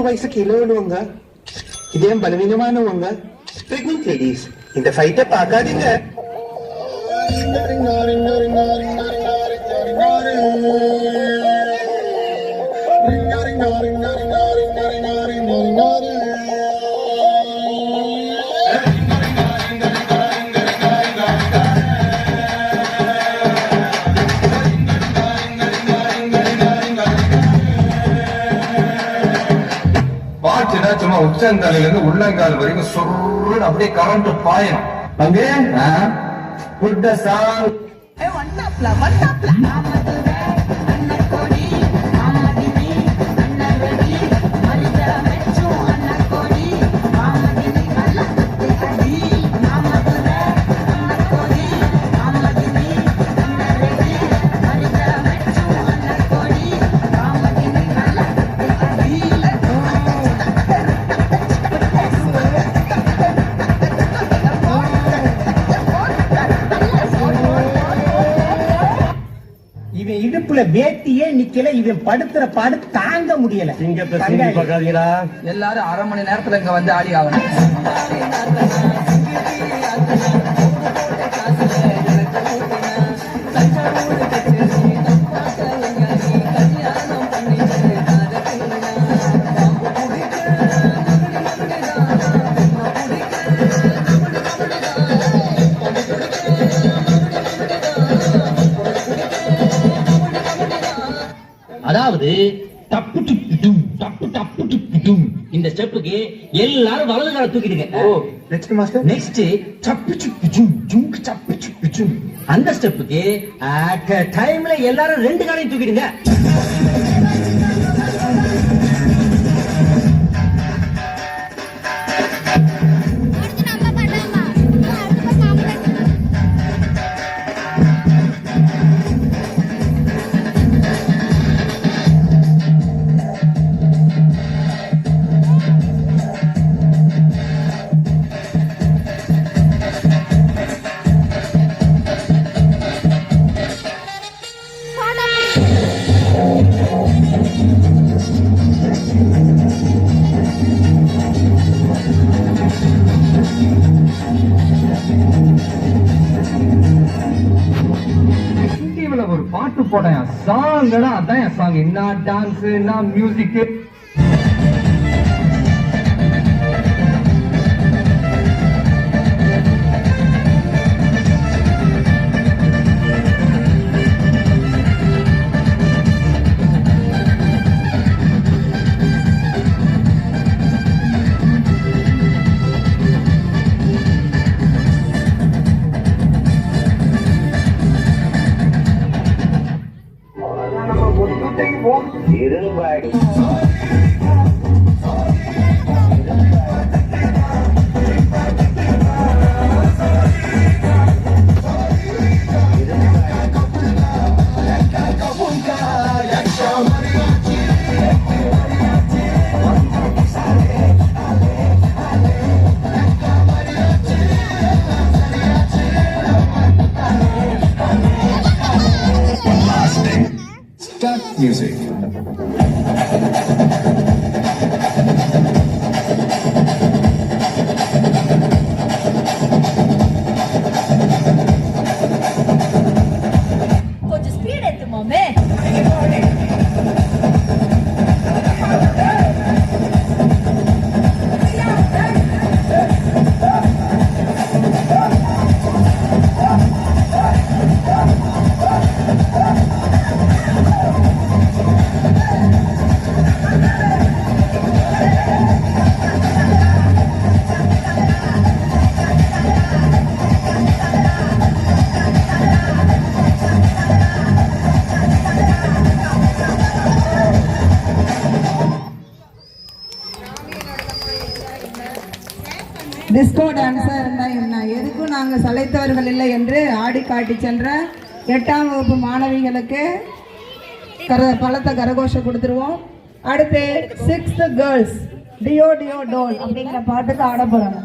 வயசு கீழே விழுவாங்க. இதே பலவீனமானவங்க, பிரெக்னன்ட் லேடிஸ் இந்த ஃபைட்டை பார்க்காதீங்க. சும்மா உச்சந்தலையில இருந்து உள்ளங்கால் வரைக்கும் சொல்லுன்னு அப்படியே கரண்ட் பாயணும். அங்கே புட்ட சாங் இடுப்புல வேட்டியே நிக்கல. இவன் படுத்துற பாடு தாங்க முடியல. எல்லாரும் அரை மணி நேரத்துல இங்க வந்து ஆடி ஆகணும். அதாவது டப்பு டப்பு டும் டப்பு டப்பு டப்பு டும் இந்த ஸ்டெப்புக்கு எல்லாரும் வலது கால தூக்கிடுங்க. நெக்ஸ்ட் மாஸ்டர், நெக்ஸ்ட் சப்பு சுப்பு ஜும் ஜும் சப்பு சுப்பு ஜும் அந்த ஸ்டெப்புக்கு அட் டைம்ல எல்லாரும் ரெண்டு காலையும் தூக்கிடுங்க. ஒரு பாட்டு போட்டேன் சாங்கடா, அதான் என் சாங். என்ன டான்ஸ், என்ன மியூசிக். Start music. கொஞ்சம் ஸ்பீட் ஏத்துமாமே. டிஸ்கோ டான்ஸா இருந்தா என்ன, எதுக்கும் நாங்க சளைத்தவர்கள் இல்லை என்று ஆடி காட்டி சென்ற 8ஆம் வகுப்பு மாணவிகளுக்கு பலத்த கரகோஷம் கொடுத்துருவோம். அடுத்து 6th girls deo deo toll அப்படிங்கிற பாட்டுக்கு ஆட போறாங்க.